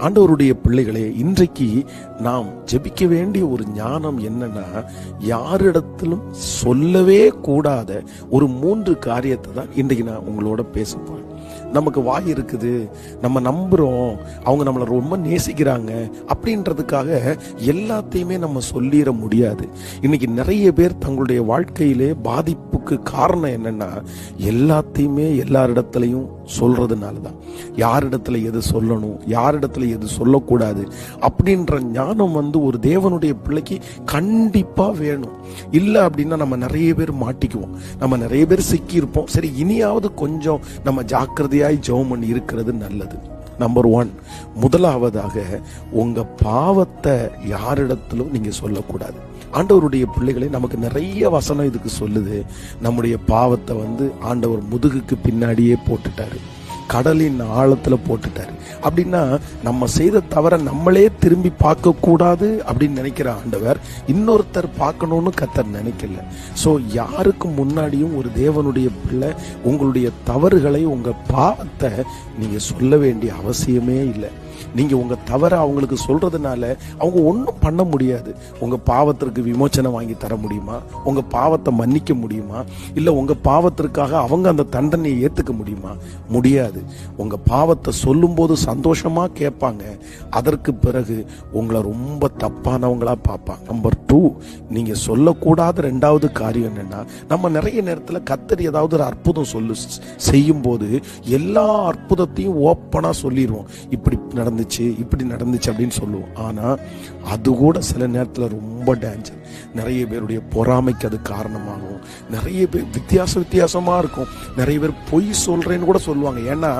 ஆண்டவருடைய பிள்ளைகளே, இன்றைக்கு நாம் ஜெபிக்க வேண்டிய ஒரு ஞானம் என்னன்னா, யாரிடத்திலும் சொல்லவே கூடாத ஒரு 3 காரியத்தை தான் இன்றைக்கு நான் உங்களோட பேசப்போறேன். நமக்கு வாய் இருக்குது, நம்ம நம்புறோம், அவங்க நம்மளை ரொம்ப நேசிக்கிறாங்க அப்படின்றதுக்காக எல்லாத்தையுமே நம்ம சொல்லிட முடியாது. இன்னைக்கு நிறைய பேர் தங்களுடைய வாழ்க்கையிலே பாதிப்புக்கு காரணம் என்னன்னா, எல்லாத்தையுமே எல்லாரிடத்துலையும் சொல்றதுனால தான். யாரிடத்துல எது சொல்லணும், யாரிடத்துல எது சொல்லக்கூடாது அப்படின்ற ஞானம் ஒரு தேவனுடைய பிள்ளைக்கு கண்டிப்பா வேணும். இல்லை அப்படின்னா நம்ம நிறைய பேர் மாட்டிக்குவோம், நம்ம நிறைய பேர் சிக்கி இருப்போம். சரி, இனியாவது கொஞ்சம் நம்ம ஜாக்கிரதையாய் ஜெபம் பண்ணி இருக்கிறது நல்லது. நம்பர் 1, முதலாவதாக உங்க பாவத்தை யாரிடத்திலும் நீங்க சொல்லக்கூடாது. ஆண்டவருடைய பிள்ளைகளை நமக்கு நிறைய வசனம் இதுக்கு சொல்லுது. நம்முடைய பாவத்தை ஆண்டவர் முதுகுக்கு பின்னாடியே போட்டுட்டாரு, கடலின் ஆழத்துல போட்டுட்டாரு. அப்படின்னா நம்ம செய்த தவற நம்மளே திரும்பி பார்க்க கூடாது அப்படின்னு நினைக்கிற ஆண்டவர் இன்னொருத்தர் பார்க்கணும்னு கர்த்தர் நினைக்கல. சோ யாருக்கு முன்னாடியும் ஒரு தேவனுடைய பிள்ளை உங்களுடைய தவறுகளை, உங்க பாவத்தை நீங்க சொல்ல வேண்டிய அவசியமே இல்லை. நீங்க உங்க தவற அவங்களுக்கு சொல்றதுனால அவங்க ஒன்றும் பண்ண முடியாது. உங்க பாவத்திற்கு விமோச்சனம் வாங்கி தர முடியுமா? உங்க பாவத்தை மன்னிக்க முடியுமா? இல்ல உங்க பாவத்திற்காக அவங்க அந்த தண்டனையை ஏத்துக்க முடியுமா? முடியாது. உங்க பாவத்தை சொல்லும் போது சந்தோஷமா கேட்பாங்க, அதற்கு பிறகு உங்களை ரொம்ப தப்பானவங்களா பார்ப்பாங்க. நம்பர் 2, நீங்க சொல்லக்கூடாத 2வது காரியம் என்னன்னா, நம்ம நிறைய நேரத்தில் கர்த்தர் ஏதாவது ஒரு அற்புதம் செய்யும் போது எல்லா அற்புதத்தையும் ஓப்பனா சொல்லிடுவோம். இப்படி இப்படி நடந்துச்சு அப்படின்னு சொல்லுவோம். ஆனா அது கூட சில நேரத்தில் ரொம்ப டேஞ்சர். நிறைய பேருடைய பொறாமைக்கு அது காரணமாகும். நிறைய பேர் வித்தியாசமா இருக்கும். நிறைய பேர் பொய் சொல்றேன்னு கூட சொல்லுவாங்க. ஏன்னா